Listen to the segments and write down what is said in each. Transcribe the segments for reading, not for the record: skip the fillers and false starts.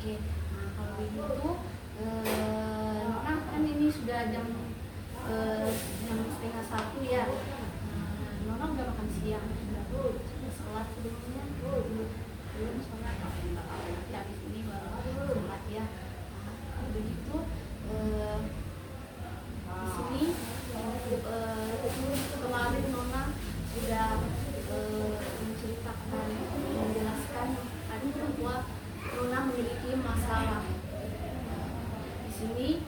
Oke, nah kalau begitu, nah kan ini sudah jam setengah satu ya. Nona udah makan siang, sudah sholat sebelumnya, belum sholat, nanti habis ini baru sholat ya. Nah, kalau begitu di sini kemarin Nona sudah menceritakan, menjelaskan tadi bahwa Nona memiliki masalah. Di sini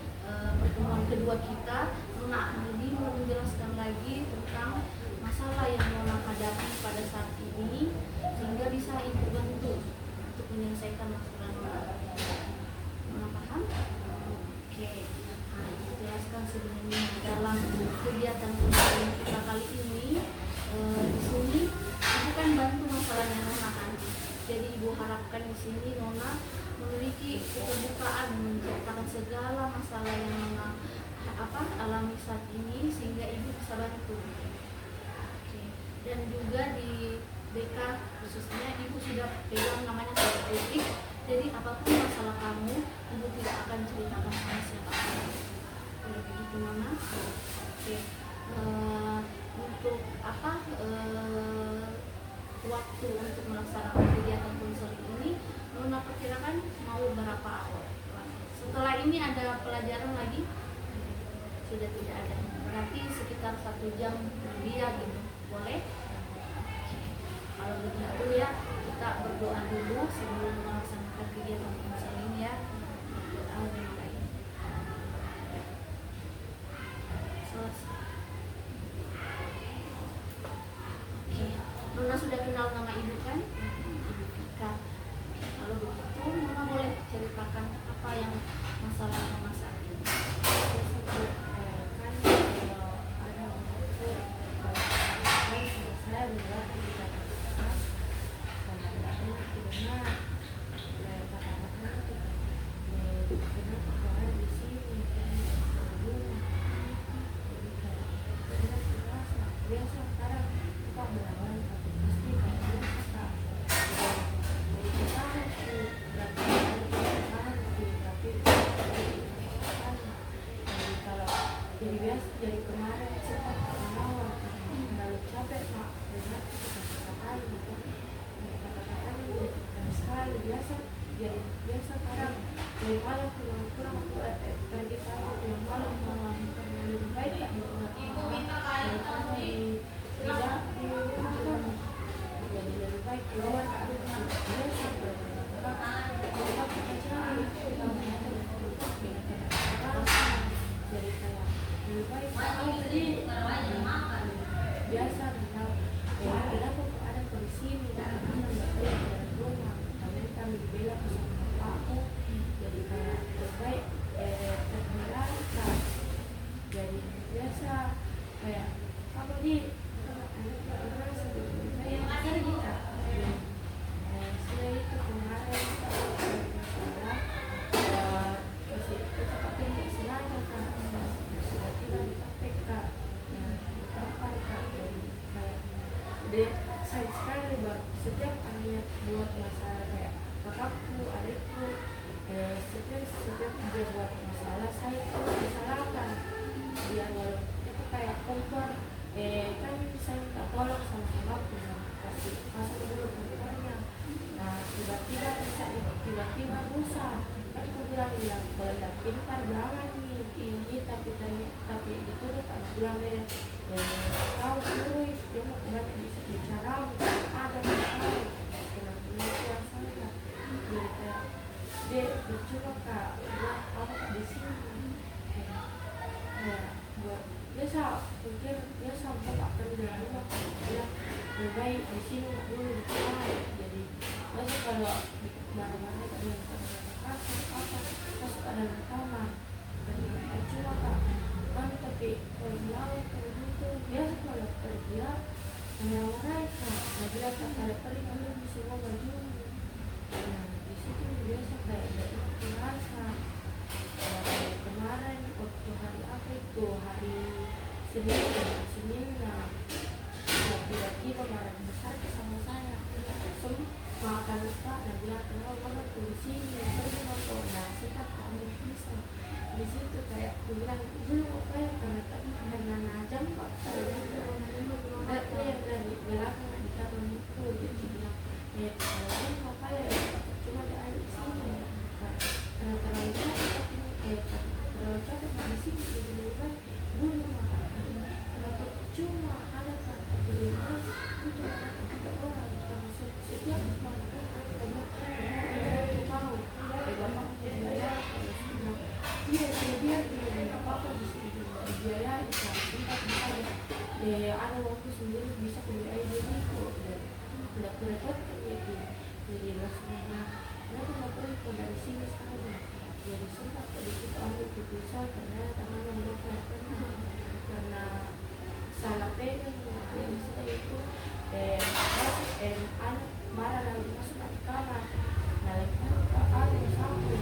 pertemuan kedua kita, Nona akan lebih menjelaskan lagi tentang masalah yang Nona hadapi pada saat ini, sehingga bisa Ibu bantu untuk menyelesaikan masalah Nona. Nona paham? Oke. Nah, Ibu jelaskan sebenarnya dalam kegiatan konseling kita kali ini, di sini Ibu kan bantu masalahnya Nona kan. Jadi Ibu harapkan di sini Nona memiliki keterbukaan menceritakan segala masalah yang Nona alami saat ini, sehingga Ibu bisa bantu. Oke. Dan juga di BK khususnya Ibu sudah pegang namanya etik. Jadi apapun masalah kamu, Ibu tidak akan ceritakan sama siapapun. Boleh begitu Nona? Oke. Untuk waktu untuk melaksanakan kegiatan konseling ini, Nona perkirakan mau berapa awal? Setelah ini ada pelajaran lagi? Sudah tidak ada. Berarti sekitar 1 jam lebih ya gitu. Boleh? Kalau begitu ya, kita berdoa dulu sebelum melaksanakan kegiatan konseling ya. Berdoa mulai. Selesai. Oke. Nona sudah kenal nama Ibu kan? Ibu Vika. Kalau begitu, Nona boleh ceritakan apa yang masalah Nona saat ini? Jadi kemarin sempat awal terlalu capek Pak, benar kata-kata gitu, kata-kata sekali biasa, jadi biasa sekarang dari malam kurang pergi pagi pulang malam lebih baik tak jadi lebih baik keluar biasa jadi kayak lebih baik biasa kenal kenapa ada kondisi anak nggak boleh dari rumah karena kami dibela sama aku jadi kayak terbaik terbiasa jadi biasa kayak apa di setelah itu kemarin sayang sekali buat setiap kami buat masalah kayak kakakku, adikku, setiap dia buat masalah saya itu disalahkan dia walau itu kayak kompor kan saya minta tolong sama kakakku kasih pasang dulu kompornya. Nah tiba-tiba rusak kan aku bilang kalau tidak pintar jangan ini tapi itu udah tak bilang tahu dulu dia mau kembali bisa bicara ada masalah kenapa yang salah jadi kayak dia bercoba kak buat apa di sini ya buat biasa mungkin biasa buat apa di dalam rumah dia lebih baik di sini dulu bicara jadi biasa kalau mana-mana ada yang apa masuk ke dalam kamar dan bercoba kak kan tapi kalau laut kalau gitu biasa kalau kerja yang mereka bila tak ada pergi kami bisa ngomong dulu. Nah di situ biasa kayak itu merasa kemarin waktu hari apa itu hari Senin nah tiba-tiba marah besar sama saya semua harus Pak, nah bilang kenapa mama tuh di sini pergi nonton, nah saya kan ambil pisah di situ kayak aku bilang belum apa ya karena tadi karena jam Pak dan yang dari belakang di kamar itu jadi bilang ya kalau ini apa ya cuma ada air di sini karena terlalu capek terlalu capek di sini jadi lebih baik dulu kenapa cuma ada kan di rumah itu ada 3 orang termasuk setiap malam kamu bapak biaya iya dia tidak apa-apa di sini biaya itu tempat bisa ada waktu sendiri bisa beli air jadi kok tidak repot jadi langsung kenapa nggak pergi dari sini sekarang jadi sempat tadi kita ambil keputusan karena tangan yang dekat karena salah pegang yang saya itu anak marah lalu masuk ke kamar lalu ke ada satu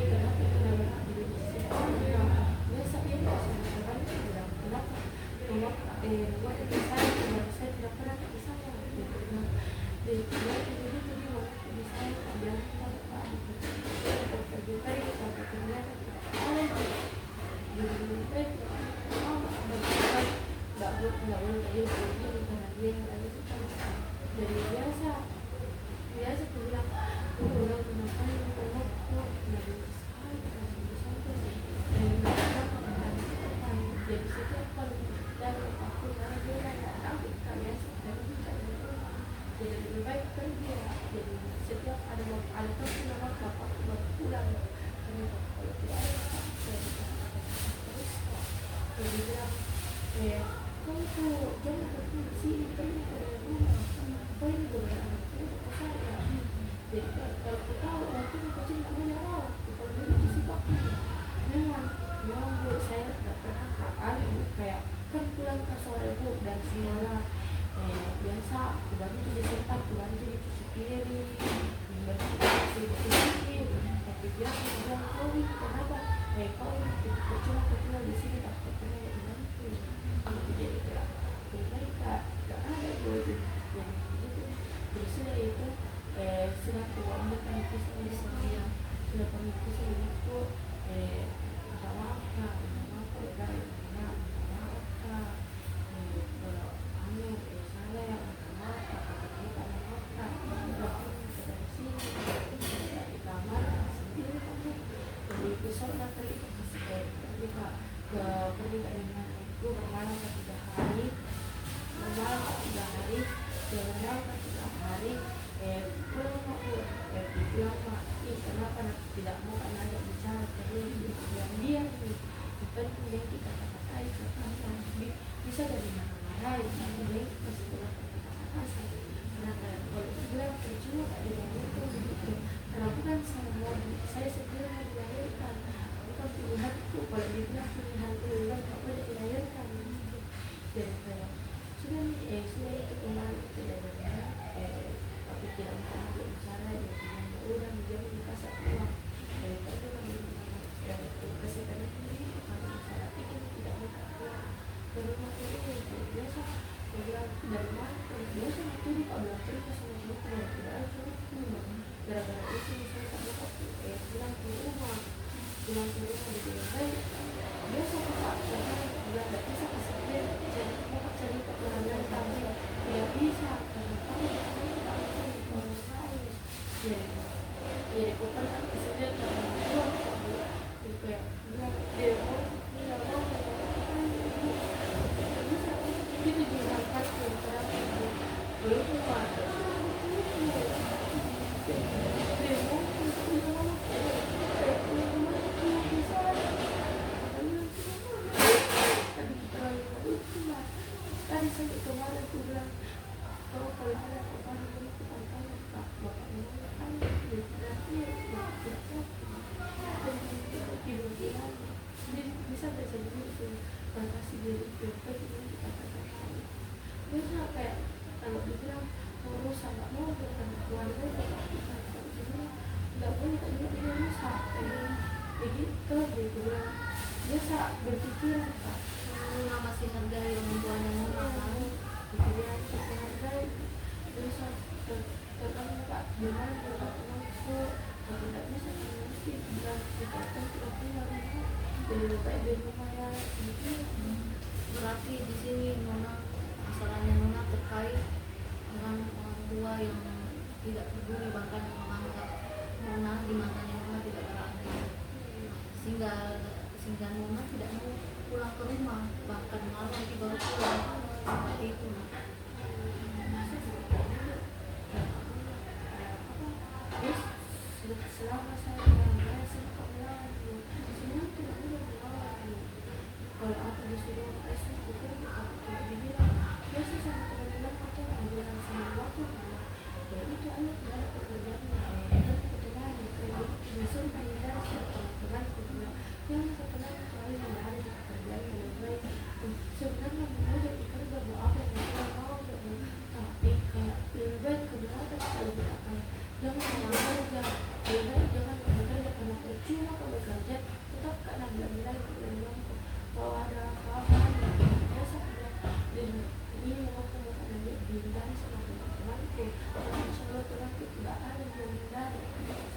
kenapa kenapa biasa ini saya bilang kenapa waktu saya tidak pernah ke sana jadi di saya bilang jadi biasa aku bilang kenapa ini kamu kok dari jadi setiap kali dan aku karena dia nggak tahu kalian jadi lebih baik pergi ya jadi setiap ada waktu nama bapak buat pulang karena kalau tidak ada terus jadi bilang kamu tuh jangan pergi di sini pergi ke rumah pergi ke rumah ke saya jadi kalau kita tahu nanti kita jadi punya rawat kalau dia di sini memang bu saya tidak pernah kayak kan pulang ke sore bu dan semalam biasa kebantu jadi sempat kebantu jadi cuci piring bersih tapi dia bilang kau ini kenapa kau ini cuma tinggal di sini tak pernah dibantu jadi kayak mereka gak ada bu yang gitu terus itu sudah tua mereka itu sudah pemikiran itu sama dari kenapa tidak mau anak bicara yang dia penting yang kita katakan bisa dari mana-mana yang dia pasti kata-kata karena kalau bilang percuma ada yang itu begitu karena bukan saya sendiri yang dilahirkan bukan pilihanku kalau dibilang pilihan ulang apa yang dilahirkan dan kayak sudah itu kemarin tidak ada tapi tidak mau bicara udah menjadi dikasih uang dari itu yang kesehatan ini kalau saya pikir tidak mereka pulang ke rumah ini biasa bilang dari mana biasa itu di kalau cerita sama ibu tidak ada cerita gara-gara itu saya tak buka bilang ke rumah di bilang biasa kita bilang tidak bisa kasih dia jadi mau cari kebenaran tapi tidak bisa karena kamu tidak bisa kalau saya jadi bukan sebenarnya kalau itu kayak bilang dia itu juga kan belum ada tadi saya kemarin aku bilang kalau ada apa-apa bisa baca dulu itu fantasi diri kita biasa kayak kalau dibilang rusak nggak mau karena keluarga nggak boleh tadi dia rusak begitu dia bilang biasa berpikir masih hargai orang tuanya murah kan pikiran hargai bisa terkadang tua yang tidak peduli bahkan menganggap Nona di matanya Nona tidak berarti, sehingga Nona tidak mau pulang ke rumah, bahkan malam nanti baru pulang seperti itu. Selama saya melawan, saya suka melawan dulu. Sebenarnya tidak mudah melawan dulu. Kalau aku disuruh esok itu, aku tidak dibilang biasa sama teman-teman atau bilang sama waktu ya itu anak tidak ada pekerjaan dan kebetulan besok hanya teman-teman aku bilang yang setelah kali tidak ada di pekerjaan yang lebih baik. Sebenarnya mudah dikerja buat apa yang kita mau, tapi kayak lebih baik keberatan kalau kita akan jangan bekerja, lebih baik jangan bekerja karena percuma kalau bekerja tetap karena bilang kalau ada apa-apa biasa dan ini mau nanti dihindari sama teman-temanku dan insya Allah temanku tidak ada yang menghindari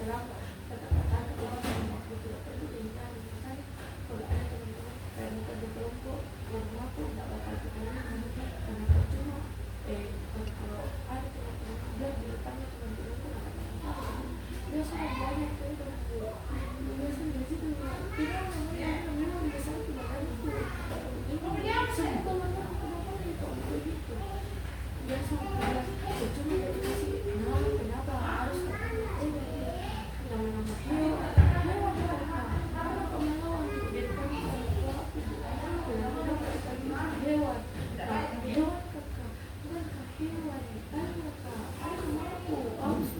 selama kata-kata teman-teman aku tidak perlu dihindari. Makanya kalau ada teman-teman kayak muka di kelompok rumahku tidak bakal ketemu karena percuma kalau ada teman-teman dia di depannya teman-temanku biasa banyak teman-temanku biasa dari situ tidak memang besar tidak ada semua teman-teman itu begitu biasa cuma dikasih nama kenapa harus nama-nama hewan pemelawan di depan orang tua aku hewan kakak bukan hewan anak aku harus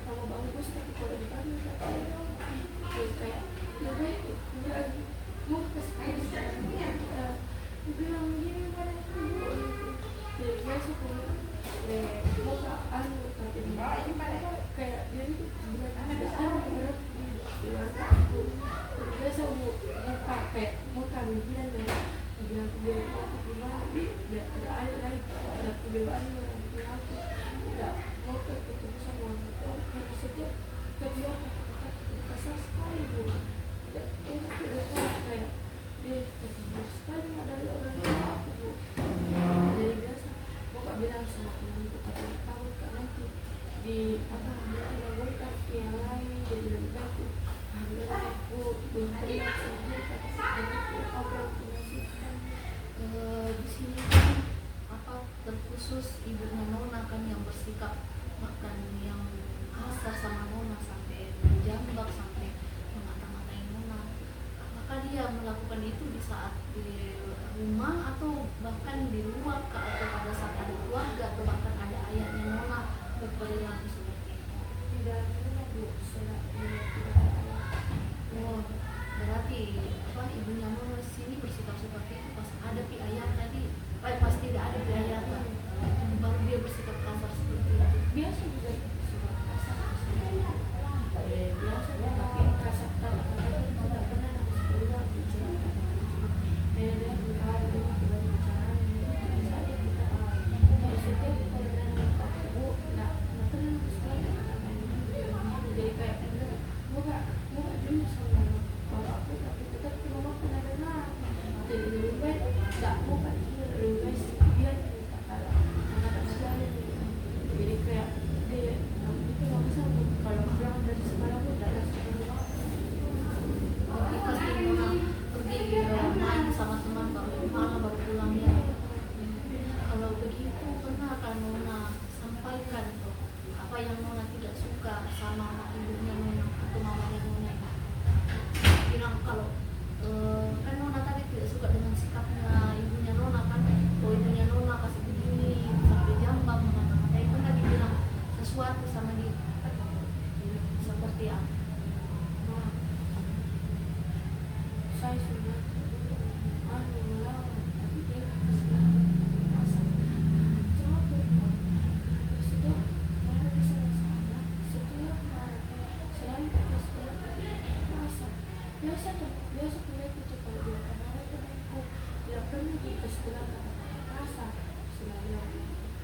nama bagus tapi kalau depan kayak lebih mau kesana bilang gini pada jadi biasa kalau mau anu tapi kayak dia itu bukan ada orang berat di luar aku biasa muka kayak muka bilang bilang dia aku gimana dia tidak ada lagi ada kebewaan yang aku tidak mau ketemu sama orang tua karena setiap kerja kasar sekali bu tidak tidak kayak dia ketemu sekali dari orang tua aku bu jadi biasa mau gak bilang sama temanku tapi kamu kan nanti di apa nanti bangunkan yang lain jadi lebih baik bilang aku belum pernah sama aku apa yang mengasihkan Di sini kan apa terkhusus ibunya Nona kan yang bersikap makan yang kasar sama Nona sampai menjambak sampai memata-matain Nona. Apakah dia melakukan itu di saat di rumah atau bahkan di luar atau pada saat ada keluarga atau bahkan ada ayahnya Nona berperilaku seperti itu? tidak pernah bu tidak Oh, berarti apa ibunya Nona di sini bersikap seperti itu pas ada ayah tadi, pas tidak ada ayah kan, baru dia bersikap kasar seperti itu. biasa juga suka kasar biasa tapi kasar kata-kata tidak pernah berubah bicara beda kalau kita bicara misalnya kita setiap kalau ada aku nggak pernah sekali jadi kayak mau nggak dulu sama kalau aku tapi tetap mama pernah dengar jadi lebih baik nggak mau kan lebih baik biar kita kalah anak-anak sekali jadi kayak dia itu nggak bisa kalau pulang dari sekolah pun tidak ada sekolah Pergi Nona pergi main sama teman baru malam baru pulang ya. Kalau begitu pernah kan Nona sampaikan apa yang Nona tidak suka sama ibunya Nona atau mamanya Nona? Bilang kalau kan Nona tadi tidak suka dengan sikapnya ibunya Nona kan, oh ibunya Nona kasih begini sampai jambak mengata-ngatai, pernah dibilang sesuatu sama dia seperti apa? nah saya sudah melawan tapi dia kasih masa cuma sudah mana bisa sama setelah selain setelah masa biasa kuliah itu kalau dia kenal temanku dia pernah di sekolah kata selalu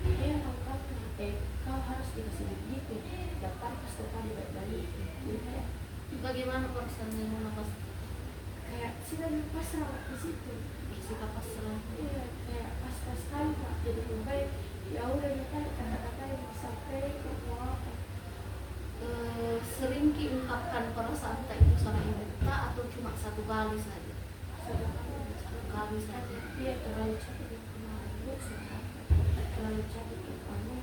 dia nangkap kau harus dikasih begitu dapat pas depan baik-baik jadi kayak Bagaimana perasaannya Nona pas kayak sudah pasrah di situ bersikap pasrah? iya kayak pas-pas kali pak jadi lebih baik ya udah kita satu kali saja, satu kali saja. Iya, terlalu capek di kemarin gue sudah terlalu capek ke kamu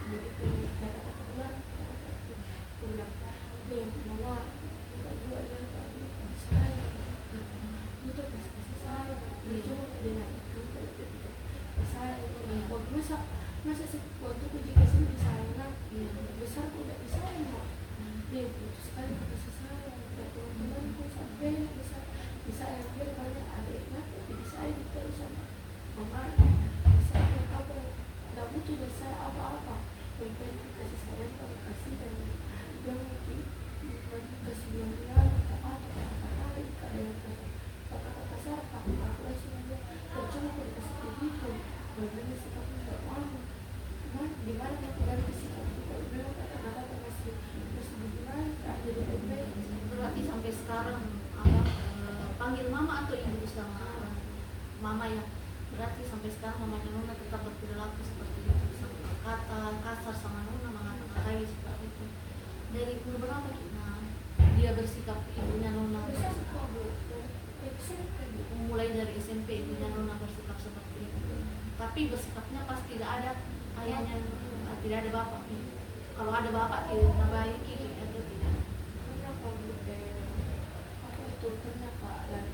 begitu kata-kata keluar aku bilang dia mama nggak juga dia kasih saya itu kasih saya itu dengan itu saya itu masa sih waktu aku jika sini di sana besar aku nggak bisa mak dia butuh sekali kasih saya dan teman-temanku sampai bisa ambil banyak adiknya bisa itu sama mama bisa apa nggak butuh dari saya apa-apa yang penting kasih sayang kamu kasih dan yang kasih bilang kata-kata kata-kata kasar aku langsung aja percuma kalau kasih begitu bagaimana sih kamu nggak mau gimana kamu dari sikap kalau bilang kata-kata masih bagaimana jadi baik Berarti sampai sekarang apa panggil mama atau ibu sama mama ya, berarti sampai sekarang mamanya Nona tetap berperilaku seperti itu, sampai berkata kasar sama Nona, mengata-ngatai seperti itu. Dari umur berapa kita dia bersikap ibunya Nona? Mulai dari SMP ibunya Nona bersikap seperti itu, tapi bersikapnya pas tidak ada ayahnya, tidak ada bapak. Kalau ada bapak tidak baik gitu atau tidak? Aku itu pernah Pak dan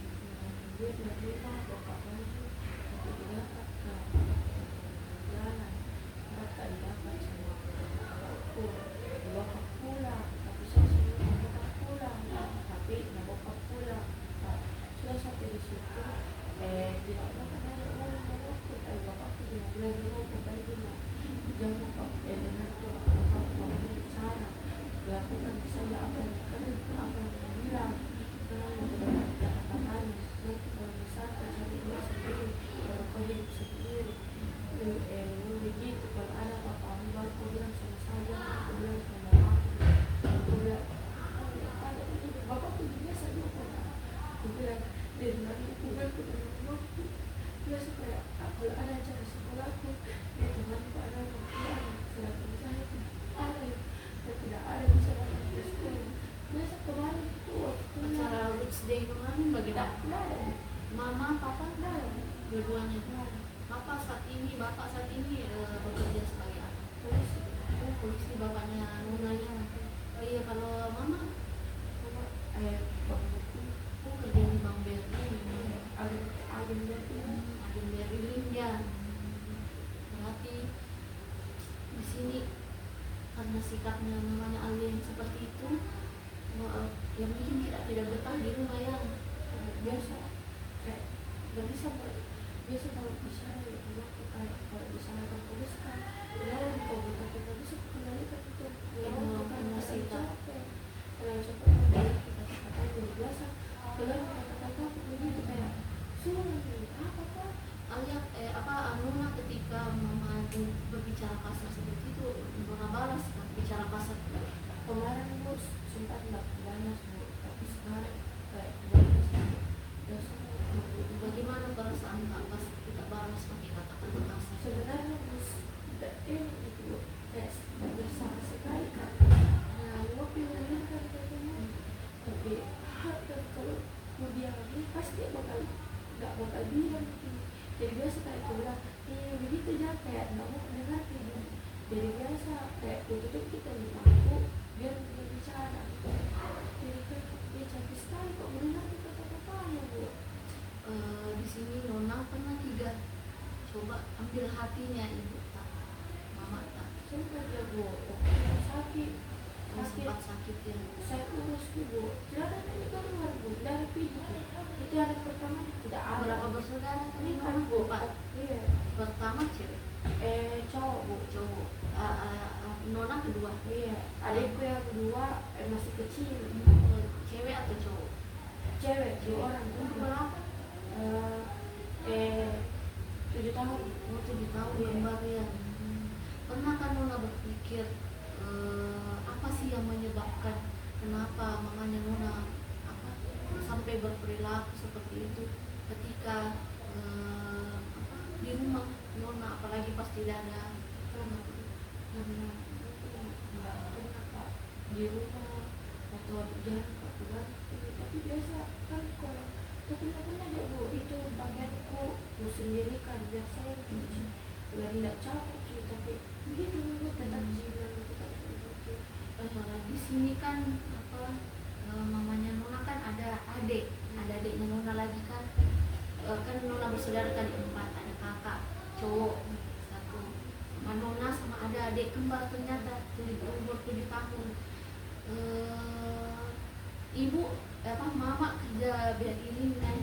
dia bilang bapak kamu tidak jalan kata dapat sama aku bapak pulang tapi saya sudah bapak pulang tapi bapak pulang sudah sampai di situ tidak dapat ada orang bapakku tapi bapakku bilang dulu bapak bilang jangan bapak dengan itu bapak mau di sana lakukan saya apa yang bilang jangan kalau misalkan cari duit sendiri kalau kau hidup sendiri begitu kalau ada apa-apa baru kau bilang sama saya kau bilang sama aku bilang ada itu bapak pun biasa juga aku bilang dari nanti aku bilang ke rumahku biasa kayak kalau ada acara sekolahku ya temanku ada yang selalu saya ada dan tidak ada bisa datang ke sekolah biasa kemarin itu waktu Acara Roots Day kemarin bagaimana? Mama, papa, dua-duanya. Bapak saat ini bekerja sebagai apa? polisi Polisi bapaknya Nunanya. Oh iya, kalau mama kerja di Bank BRI. agen Agen BRI Lingga. Berarti di sini karena sikapnya namanya alien seperti itu, yang bikin kita tidak betah di rumah yang biasa kayak nggak bisa biasa kalau bisa ya kayak kalau bisa nonton tulis kan jangan kalau bukan kita bisa kembali ke itu jangan emosi capek kalau capek kita kata jadi biasa kalau kata-kata begitu kayak suruh apa pak alias Nuna ketika mama itu berbicara kasar seperti itu, Nuna balas kan bicara kasar. kemarin bos sempat nggak panas bu tapi sekarang kayak panas biasa Bagaimana perasaan kak pas kita balas pakai kata-kata kasar? sebenarnya bos tidak ini itu kayak bersama sekali kan nah waktu yang kan katanya tapi kalau mau dia lagi pasti nggak bakal bilang jadi biasa kayak aku bilang begitu aja kayak nggak mau dengar gitu jadi biasa kayak tutup kita di lampu biar kita bicara jadi kan dia cantik sekali kok mendengar kata-katanya bu Di sini Nona pernah tidak coba ambil hatinya ibu tak, mama tak, sempat ya bu sakit sempat sakit ya. saya urus bu jalan ini keluar bu dari pintu itu anak pertama tidak ada Berapa bersaudara tadi kan mama? bu Empat. iya Pertama cewek, cowok bu cowok. Nona kedua. iya adikku yang kedua masih kecil Cewek atau cowok? cewek dua orang Umur berapa? 7 tahun 7 tahun Iya. kembar ya. Pernah kan Nona berpikir apa sih yang menyebabkan kenapa mamanya Nona sampai berperilaku seperti itu ketika di rumah Nona, apalagi pas tidak ada karena nggak pernah Pak di rumah atau jangan aku ganti. Tapi biasa kan kalau tapi pernah aja bu itu bagianku bu sendiri kan biasa yang cuci biar tidak capek cuy, tapi begitu bu tetap jiran tetap cuci. Di sini kan mamanya Nona kan ada adiknya Nona lagi kan. Kan Nona bersaudara tadi 4, ada kakak cowok 1 sama Nona sama ada adik kembar ternyata umur 7 tahun. Ibu mama kerja bela diri kan.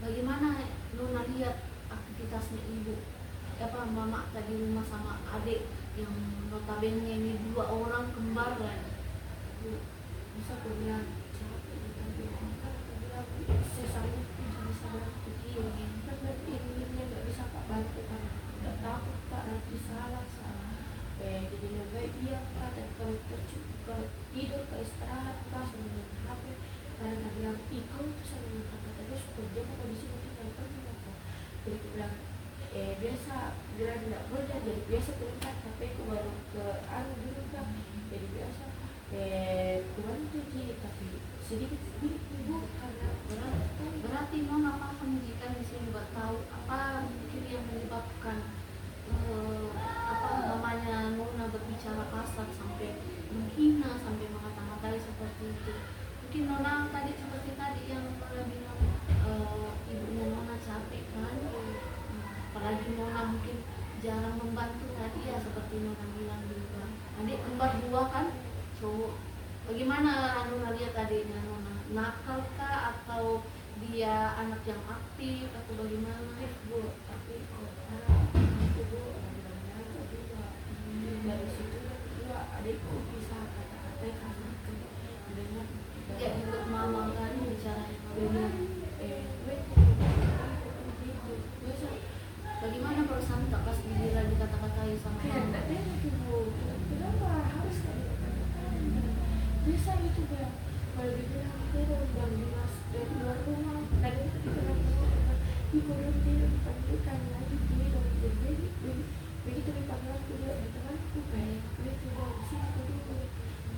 Bagaimana Nona lihat aktivitasnya ibu? Mama tadi rumah sama adik yang notabene ini 2 orang kembar kan. Bisa aku bilang capek tapi kan aku bilang sesama itu bisa bantu dia kan berarti ini nggak bisa Pak bantu kan nggak takut Pak nanti salah jadi lebih baik dia Pak, dan kalau kalau tidur ke istirahat Pak sambil HP karena dia bilang kau itu sambil kata dia suka kerja kok di sini tinggal pergi apa jadi aku bilang biasa dia tidak kerja jadi biasa terlihat HP aku baru ke dulu Pak jadi biasa Tuhan cuci tapi sedikit ibu karena berarti Nona paham jika di sini buat tahu apa mungkin yang menyebabkan mamanya Nona berbicara kasar sampai menghina sampai mengata-ngatai seperti itu. Mungkin Nona tadi seperti tadi yang Nona bilang ibunya Nona capek kan, apalagi Nona mungkin jarang membantu tadi ya seperti Nona bilang juga. Adik kembar 2 kan cowok. Bagaimana Nona lihat adiknya Nona? Nakal kah atau dia anak yang aktif atau bagaimana? bu tapi itu bu orang-orang juga dari situ juga adikku bisa kata-kata karena dengan Ya ikut mama kan bicara dengan biasa bagaimana perasaan tak pas bila dikata-katai sama mama? tapi bu kenapa harus kata-kata bisa itu ya kalau dibilang dia udah dimas dari luar rumah tadi itu dibilang ibu dia dipanggilkan lagi dia dong jadi begitu dipanggil aku dia di temanku kayak dia tinggal di sini dulu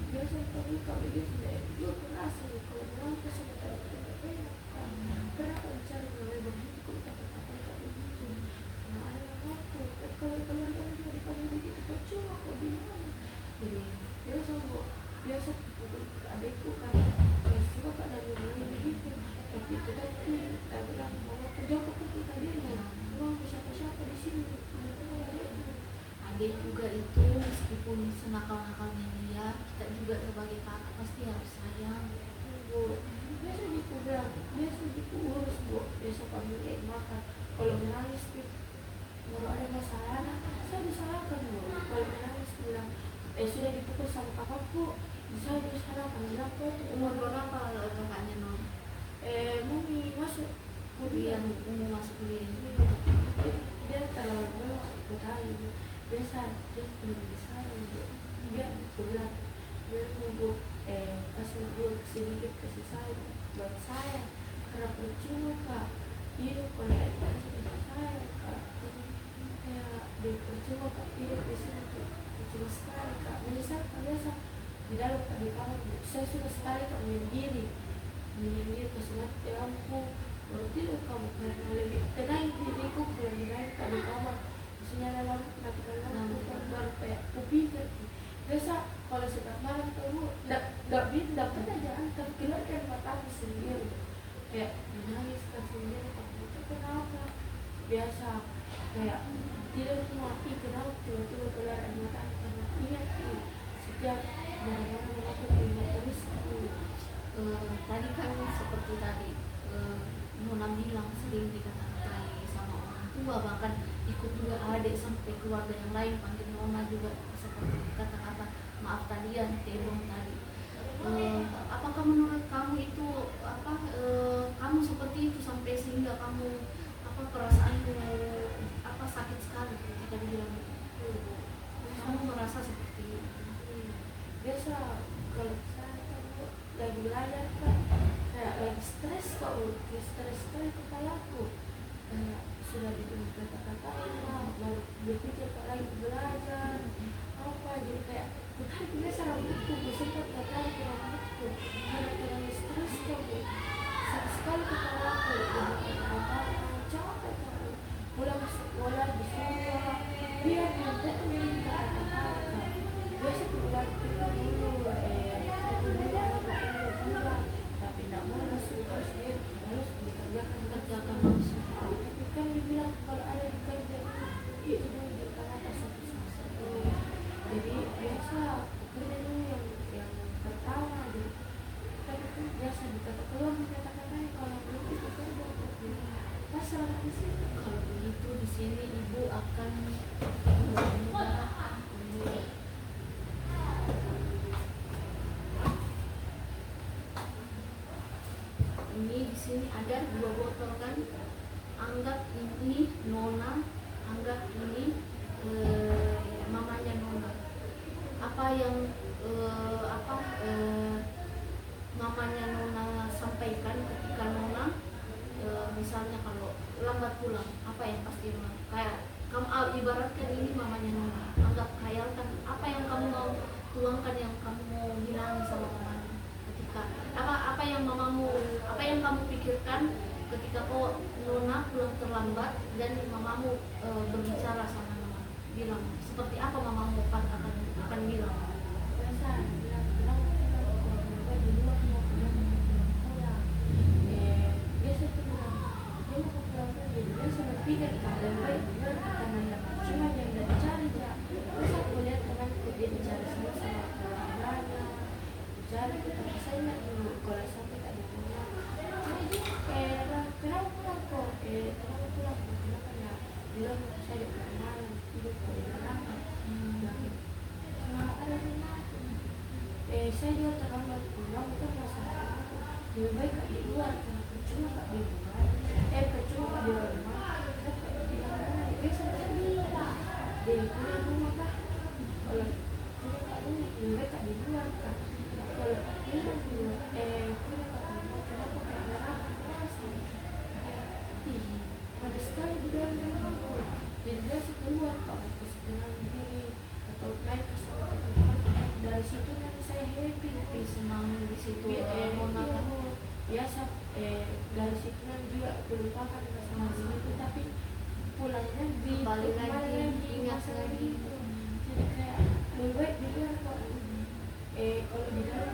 biasa kalau begitu deh dia kerasa kalau bilang ke sebentar karena aku cari mulai begitu kok kata-kata kayak begitu nah ada aku kalau dia dipanggil begitu percuma kok gimana jadi biasa adikku kan suka pada ngomongin begitu tapi tetap kita bilang mama kerja kok kita dia mau siapa-siapa di sini Adik juga itu meskipun senakal-nakalnya dia, kita juga sebagai kakak pasti harus sayang. bu biasa dipulang biasa diurus bu biasa panggil makan kalau menangis kalau ada masalah saya disalahkan bu kalau menangis bilang sudah dipukul sama kakakku saya disalahkan bilang kok Umur berapa kakaknya Non? mumi masuk Kuliah, umur masuk kuliah. dia terlalu berkali biasa dia belum bisa dia bilang dia nunggu kasih dulu sedikit kasih saya buat saya karena percuma kak hidup kalau kasih saya kak kayak dia percuma kak hidup di sini tuh percuma sekali kak menyesal biasa di dalam di kamar saya sudah sekali kak menyendiri kasih mati lampu baru tidur kamu karena lebih tenang diriku kalau tenang kak di kamar sinyal lampu matikan lampu baru kayak kupikir biasa kalau setiap malam kamu nggak pernah jalan tapi keluarkan mataku sendiri kayak menangis kan sendiri itu kenapa biasa kayak tidur mati kenapa tiba-tiba keluar air mata karena ingat setiap mana-mana aku ingat terus Tadi kan seperti tadi Nona bilang sering dikata-katai sama orang tua, bahkan ikut juga adik sampai keluarga yang lain panggil Nona juga seperti kata-kata maaf tadi ya tebong tadi. Apakah menurut kamu itu kamu seperti itu sampai sehingga kamu perasaanmu sakit sekali ketika dibilang itu? Kamu merasa seperti itu? Biasa kalau saya lagi belajar kan kayak lagi stres kok stres sekali kepalaku kayak sudah dibilang kata-katain lah baru berpikir lagi belajar apa jadi kayak bukan biasa rambutku sempat tertarik ke rambutku karena terlalu stres aku sakit sekali kepala aku jadi kata capek aku pulang sekolah di sekolah biar nanti minta kata biasa keluar kita dulu itu dulu anak pulang tapi tidak mau masuk harus dikerjakan langsung tapi kan dibilang kalau ada dikerja itu dulu di atas satu jadi biasa kerja dulu yang pertama jadi tapi kan biasa dikata keluar kata-katanya kalau belum itu kerja pasal di sini Kalau begitu di sini ibu akan ini di sini ada 2 botol kan, anggap ini Nona, anggap ini mamanya Nona. Apa yang mamanya Nona sampaikan ketika Nona misalnya kalau lambat pulang, apa yang pasti Nona kayak kamu ibaratkan ini mamanya Nona, anggap khayalkan apa yang kamu mau tuangkan, yang kamu mau bilang sama mama ketika apa yang mamamu, apa yang kamu pikirkan ketika Nona pulang terlambat dan mamamu berbicara sama mama, bilang seperti apa mamamu akan bilang. biasa bilang di luar mau pulang biasa tuh bilang dia mau pulang jadi biasa berpikir dan baik benar karena cuma yang udah dicari ya terus aku lihat temanku dia dicari semua sama keluarganya dicari tapi saya nggak dulu kalau sampai tak dipulang jadi kenapa pulang kok kenapa pulang kenapa ya bilang saya di malam tidur kalau di malam ada rumah saya juga terlambat pulang bukan masalah lebih baik gak di luar karena percuma gak di luar percuma gak di rumah di mana biasa gak di luar dari pulang rumah kah kalau pulang gak rumah lebih baik gak di luar kah kalau pulang di luar pulang gak di luar kenapa kayak neraka sih pada sekali di dalam rumah jadi biasa keluar kalau kesedaran diri atau naik ke dari situ kan saya happy Senang di situ Nona kan biasa dari situ kan juga berlupakan sama itu tapi pulangnya kembali lagi ingat lagi. jadi kayak lebih baik di luar kok kalau di dalam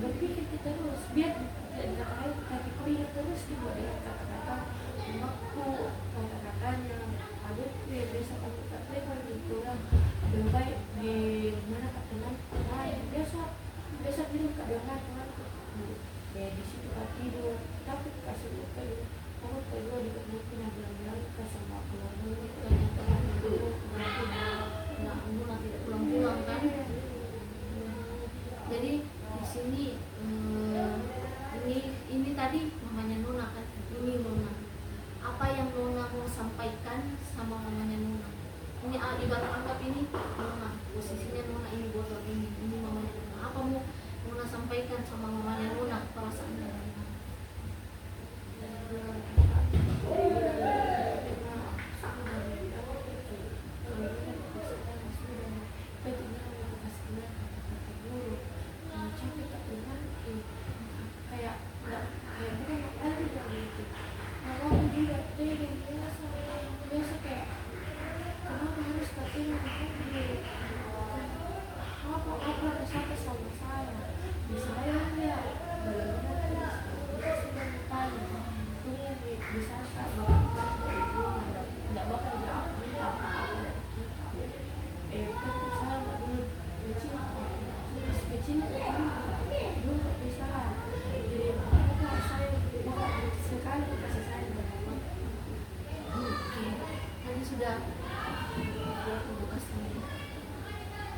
berpikir kita terus biar tidak terkait tapi pikir terus dibuat dengan kata-kata emakku kata-katanya ada biasa kamu katakan gitu lah lebih baik di mana katakan biasa tidur kak dengan temanku di situ kak tidur tapi kasih lupa itu kamu kedua di mungkin yang bilang-bilang ke sama keluarga Teman dulu Nona tidak pulang-pulang kan. Jadi di sini ini tadi mamanya Nona kan, ini Nona. Apa yang Nona mau sampaikan sama mamanya Nona? Ini ibarat anggap ini Nona, posisinya Nona, ini botol ini mamanya Nona. Apa mau Nona sampaikan sama mamanya Nona perasaannya?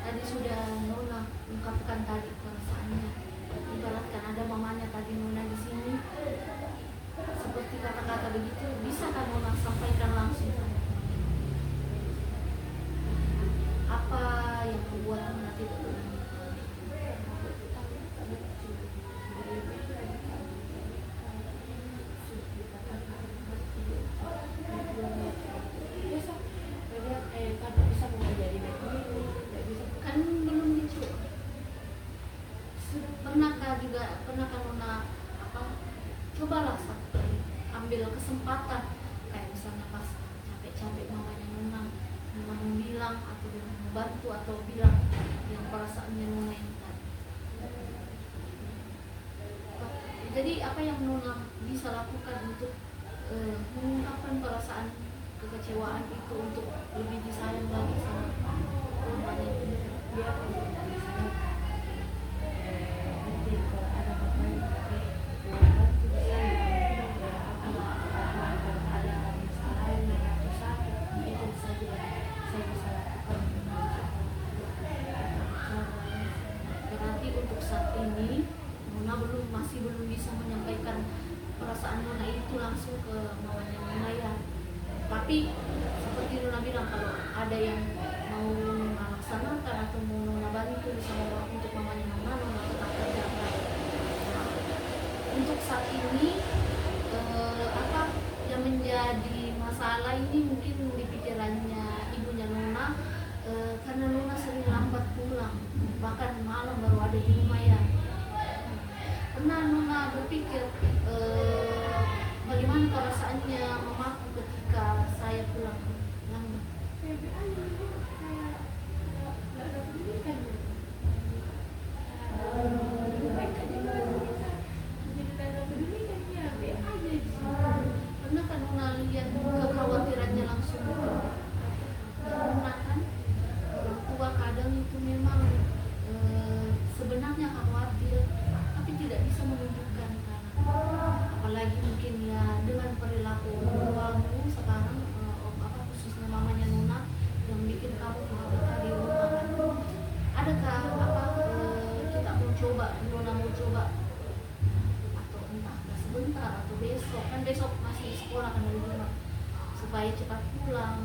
Tadi sudah Nona ungkapkan tadi perasaannya. Ibaratkan ada mamanya tadi Nona di sini. Seperti kata-kata begitu, bisa kan Nona sampaikan langsung? Apa yang membuat Nona tidak berani? pernah kan Nona apa cobalah satu kali ambil kesempatan kayak misalnya pas capek-capek mamanya Nona mau bilang atau dia mau bantu atau bilang yang perasaannya Nona yang tadi. Jadi apa yang Nona bisa lakukan untuk mengungkapkan perasaan kekecewaan itu untuk lebih disayang lagi sama mamanya itu? Dia nanti kalau ada apa-apa yang bantu saya, ada masalah yang atau sakit, itu saja saya bisa lakukan. Berarti untuk saat ini Nona masih belum bisa menyampaikan perasaan Nona itu langsung ke mamanya Nona ya. Tapi seperti Nona bilang kalau ada yang mau Nona laksanakan atau mau Nona bantu sama untuk mamanya Nona, Nona tetap kerjakan. Nah, untuk saat ini apa yang menjadi masalah ini mungkin di pikirannya ibunya Nona karena Nona sering lambat pulang, bahkan malam baru ada di rumah ya. Pernah Nona berpikir bagaimana perasaannya mamaku ketika saya pulang lambat? Pernah kan Nona lihat kekhawatirannya langsung Nona kan orang tua kadang itu memang sebenarnya khawatir tapi tidak bisa menunjukkan kan. Apalagi mungkin ya dengan perilaku kamu sekarang khususnya mamanya Nona yang bikin kamu khawatir di rumah kan. Adakah kita mau coba, Nona mau coba atau entah sebentar atau besok kan besok masih sekolah kan dari rumah supaya cepat pulang.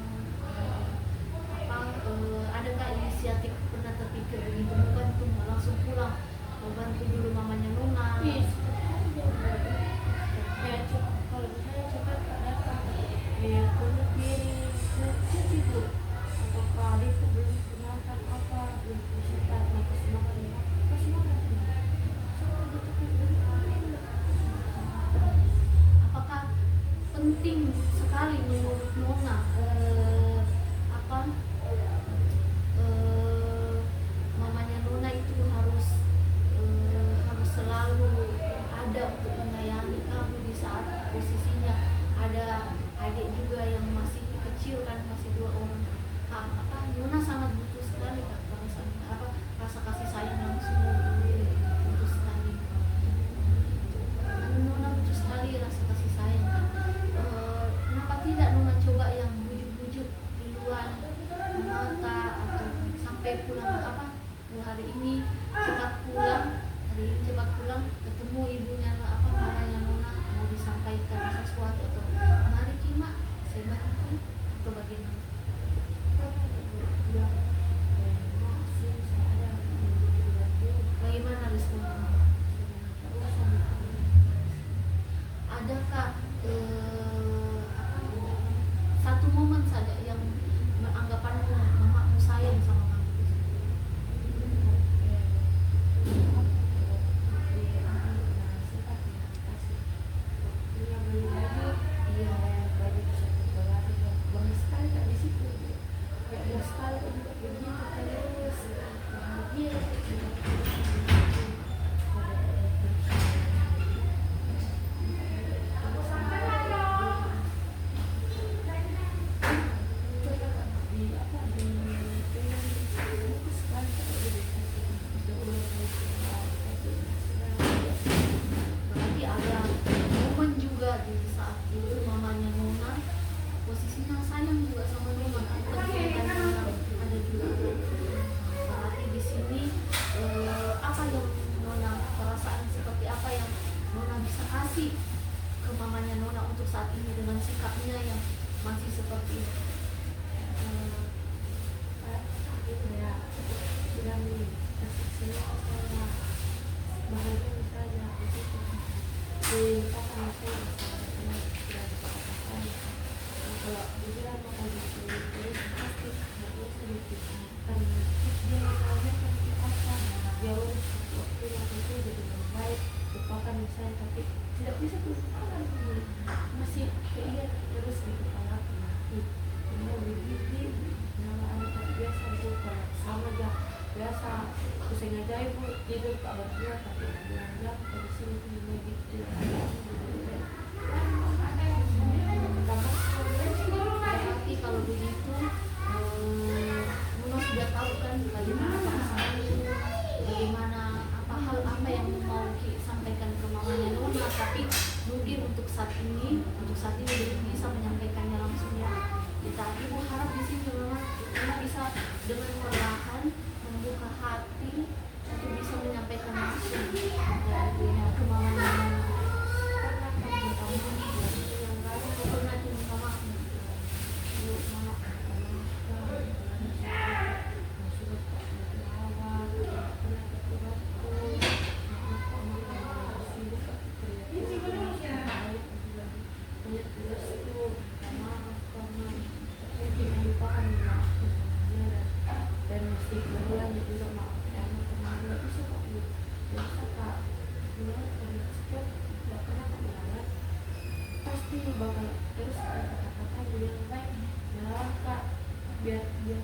Adakah inisiatif pernah terpikir begitu bukan tuh langsung pulang mau bantu dulu mamanya Nona? Kalau misalnya cepat ada ya kulit piring cuci tuh atau kali itu belum makan apa belum cepat mau kasih makan Apakah penting sekali menurut Nona mamanya Nona itu harus selalu ada untuk menyayangi kamu di saat posisinya ada adik juga yang masih kecil kan masih 2 orang. Nona sangat butuh sekali kan rasa kasih sayang langsung butuh sekali. Nona butuh sekali rasa kasih sayang kan. Kenapa tidak Nona coba yang bujuk-bujuk duluan mata atau sampai pulang hari ini cepat pulang ketemu ibunya mamanya Nona mau disampaikan sesuatu atau mari Kima saya bantu atau bagaimana? Bagaimana respon Nona? Adakah satu momen saja yang anggapanmu mamamu sayang sama kamu? Berarti ada momen juga di saat itu mamanya Nona posisinya sayang juga sama Nona kan terkait ada juga. Berarti di sini apa yang Nona perasaan seperti apa yang Nona bisa kasih ke mamanya Nona untuk saat ini dengan sikapnya yang masih seperti itu? Kalau dia mau kondisi pasti sedikit karena dia mau apa dia waktu itu jadi lebih baik. melupakan misalnya, tapi tidak bisa melupakan, masih keinget terus di kepala aku. Ini begini nama anak biasa bu, kalau sama aja biasa aku sengaja ibu tidur tak berdua tapi bilang dari sini ini gitu. Berarti kalau begitu Nuna sudah tahu kan bagaimana perasaannya, bagaimana apa hal apa yang mau Ki sampaikan ke mamanya Nuna, tapi mungkin untuk saat ini belum bisa menyampaikannya langsung ya. Kita ibu harap di sini memang Nuna bisa dengan perlahan membuka hati untuk bisa menyampaikan langsung ke mamanya Nuna. Pernah cuma mama dan mesti berulang juga maafkan teman nggak bisa kok bu, nggak bisa kak, bilang kalau setiap nggak pernah kak melanggar pasti bakal terus ada kata-kata yang baik ya kak, biar dia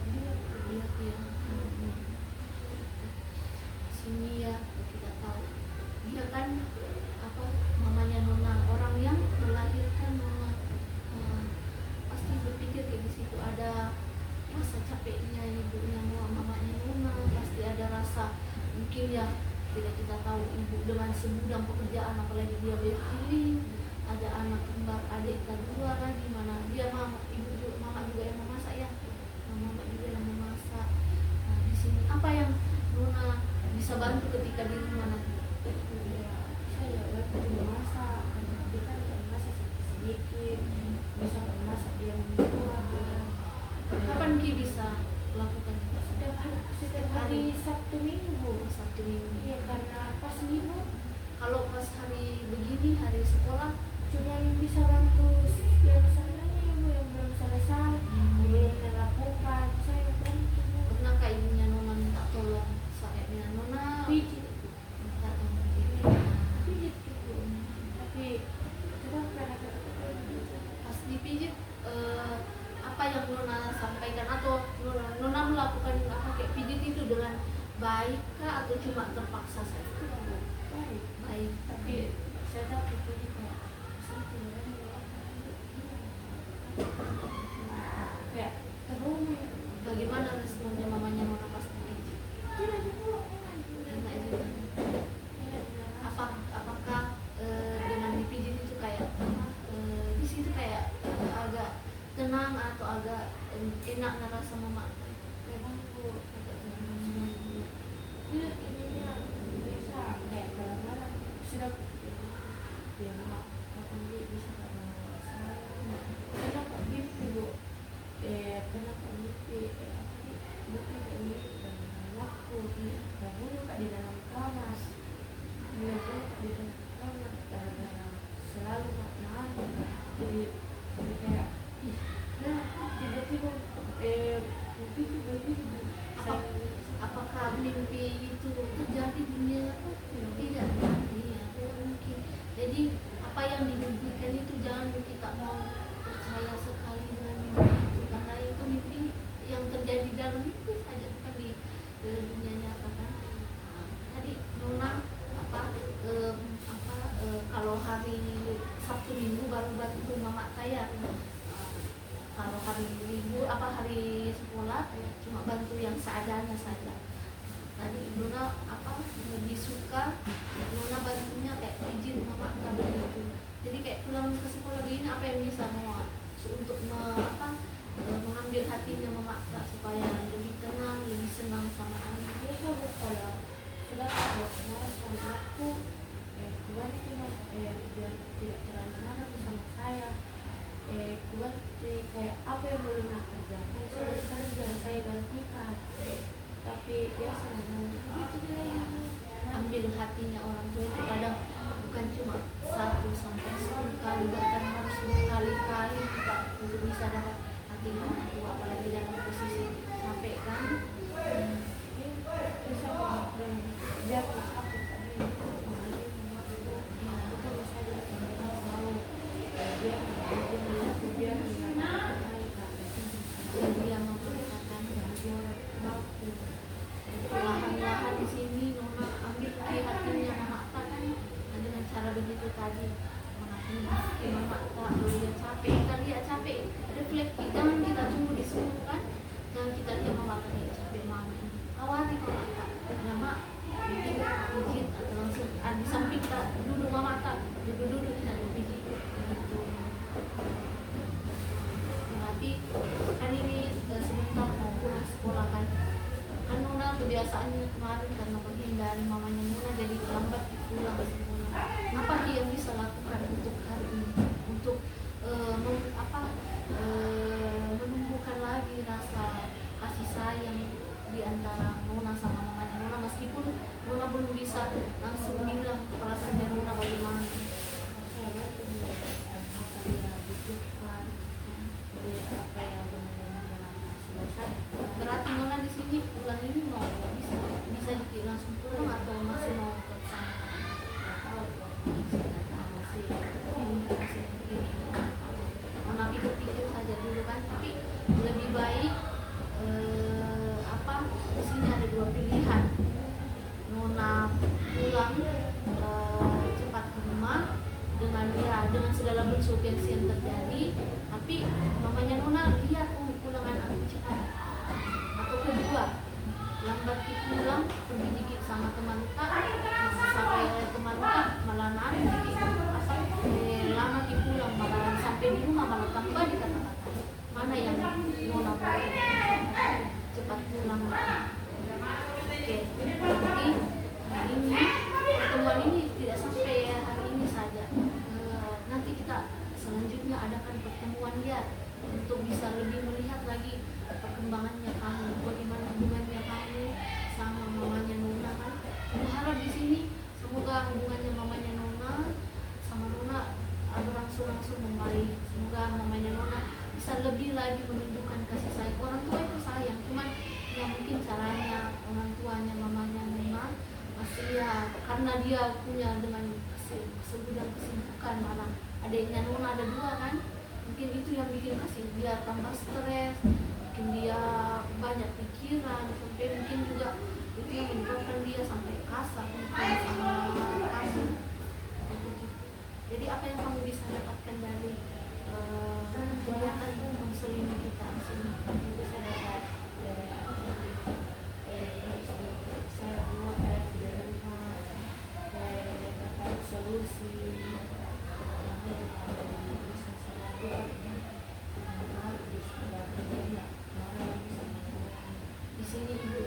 sini ya kita tahu dia kan apa mamanya Nona orang yang melahirkan Nona, pasti berpikir kayak di situ ada rasa capeknya ibunya mamanya Nona, pasti ada rasa mungkin ya tidak kita tahu ibu dengan segudang pekerjaan apalagi dia berkeliling, ada anak kembar adik kedua lagi mana dia mama juga yang memasak ya, mama juga yang memasak. Nah, di sini apa yang Nona bisa bantu ketika di rumah nanti? saya bantu memasak karena kita kan masih sedikit bisa memasak yang murah. Kapan Ki bisa lakukan itu? Setiap hari Sabtu Minggu. Iya, karena pas minggu kalau pas hari begini hari sekolah cuma bisa bantu yang sananya ibu yang belum selesai, belum melakukan saya bantu. pernah kak ibunya Nona minta tolong soalnya Nona Pijit. minta tolong gitu. Pijit gitu, tapi kita pernah Pas dipijit apa yang Nona sampaikan atau Nona melakukan apa kayak pijit itu dengan baik kah atau cuma terpaksa saja? Baik. tapi saya dapat pijit kayak terus Bagaimana responnya mamanya Nona pas dipijit? Enak juga. Apakah dengan dipijit itu kayak di situ kayak agak tenang atau agak enak ngerasa mama? memang aku agak tenang. Ininya bisa kayak barang-barang sudah ya mak makan dia bisa karena saya pernah kok mimpi bu, pernah kok mimpi mimpi kayak mimpi dan anakku dahulu kak di dalam kamar, dahulu kak di dalam kamar gara-gara selalu kak nangis, jadi kayak nah tiba-tiba mimpi itu begitu. Apakah mimpi itu terjadi dunia? Tidak, iya, mungkin. Jadi apa yang dimimpikan itu jangan kita mau percaya sekali dengan mimpi itu, karena itu mimpi yang terjadi dalam mimpi saja, bukan di dunia nyata kan. Tadi Nona kalau hari Sabtu Minggu baru bantu mama saya. Kalau hari Minggu hari sekolah cuma bantu yang seadanya saja. Tadi Nona lebih suka Nona bantunya kayak izin mama kalau gitu. Jadi kayak pulang ke sekolah begini apa yang bisa mau untuk mengambil hatinya memaksa supaya lebih tenang, lebih senang sama anak. Dia kalau sudah kalau kemarin sama aku keluar cuma biar tidak terlalu marah sama saya, keluar kayak apa yang boleh nak kerjakan sekarang jangan saya gantikan, tapi dia senang begitu dia Ambil hatinya orang tua itu kadang bukan cuma 1 sampai 10 kali, bahkan harus berkali-kali kita untuk bisa dapat hati orang tua, apalagi dalam posisi capek kan. bisa biar aku tadi Perlahan-lahan di sini Nona ambil ke hatinya Mama Atta kan, nah, dengan cara begitu tadi mengakhiri Mama Atta, lalu dia capek, dia capek, refleksi, jangan kita tunggu disuruh kan, jangan kita lihat Mama Atta dia capek Mama ini, awali Mama Atta, ya Mak, bikin atau langsung di samping kita duduk Mama Atta, duduk kita bikin gitu. Berarti kan ini sebentar mau pulang sekolah kan Nona kebiasaannya kemarin karena menghindari mamanya Nona jadi lambat pulang semua. Apa dia yang bisa lakukan untuk hari ini untuk menumbuhkan lagi rasa kasih sayang di antara Nona sama mamanya Nona, meskipun Nona belum bisa langsung bilang perasaannya Nona bagaimana. Berarti Nona di sini pulang ini mau bisa langsung pulang atau masih mau ke sana? Nona pikir-pikir saja dulu kan, tapi lebih baik di sini ada dua pilihan. Nona pulang cepat ke rumah dengan segala bentuk yang terjadi, tapi mamanya Nona lihat pulang anak cepat. Atau kedua, lambat pulang pergi dikit sama teman sampai teman malah narik dikit lama pulang malah sampai di rumah malah tambah di kata-kata mana yang Nona cepat pulang. Oke, jadi hari ini pertemuan ini tidak sampai hari ini saja, nanti kita selanjutnya adakan pertemuan ya untuk bisa lebih melihat lagi perkembangannya kamu, bagaimana hubungannya kamu sama mamanya Nona kan. Berharap di sini semoga hubungannya mamanya Nona sama Nona berangsur-angsur membaik. Semoga mamanya Nona bisa lebih lagi menunjukkan kasih sayang. Orang tua itu sayang, cuman ya mungkin caranya orang tuanya mamanya Nona masih ya karena dia punya dengan segudang kesibukan, malah adiknya Nona ada dua kan, mungkin itu yang bikin kasih dia tambah stres, bikin dia banyak pikiran, sampai mungkin juga itu yang menyebabkan dia sampai kasar sama kamu. Jadi apa yang kamu bisa dapatkan dari kegiatan konseling kita di sini? Bisa dapat saya buat dapat solusi di sini Ibu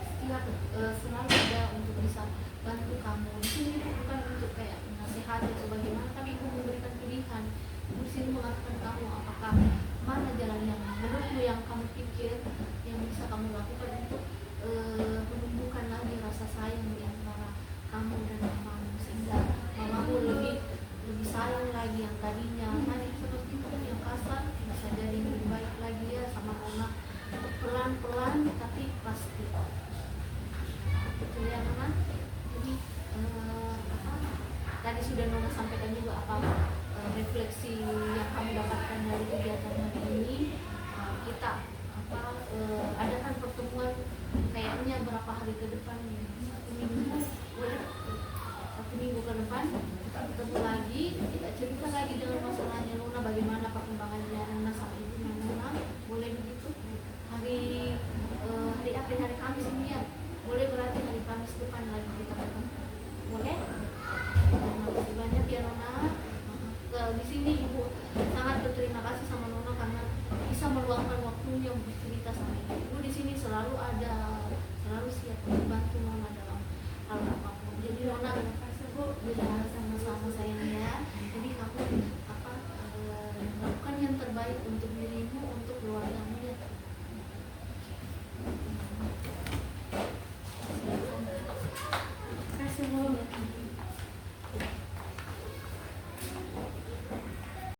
setiap selalu ada untuk bisa bantu kamu. Di sini bukan untuk kayak menasihati atau bagaimana, tapi Ibu memberikan pilihan. Ibu di sini mengatakan kamu apakah mana jalan yang menurutmu yang kamu pikir yang bisa kamu lakukan untuk menumbuhkan lagi rasa sayang di antara kamu dan mamamu, sehingga mamamu lebih sayang lagi yang tadinya tadi seperti itu yang kasar bisa jadi lebih baik lagi ya sama Nona, pelan-pelan tapi pasti. Betul ya Nona? Jadi tadi sudah Nona sampaikan juga apa refleksi yang kamu dapatkan dari kegiatan hari ini. Kita adakan pertemuan kayaknya berapa hari ke depan, satu minggu ke depan kita ketemu lagi, kita cerita lagi dengan masalahnya Nona, bagaimana perkembangannya Nona saat itu Nona. Boleh begitu? Hari apa, hari Kamis ini ya? Boleh, berarti hari Kamis depan lagi kita ketemu. Boleh? Terima kasih banyak ya Nona. Di sini Ibu sangat berterima kasih sama Nona karena bisa meluangkan waktunya untuk cerita sama Ibu. Ibu di sini selalu ada, selalu siap membantu Nona dalam hal apapun. Jadi Nona Bu bilang sama-sama sayangnya. Jadi kamu lakukan yang terbaik untuk dirimu, untuk keluargamu ya. Terima kasih Bu.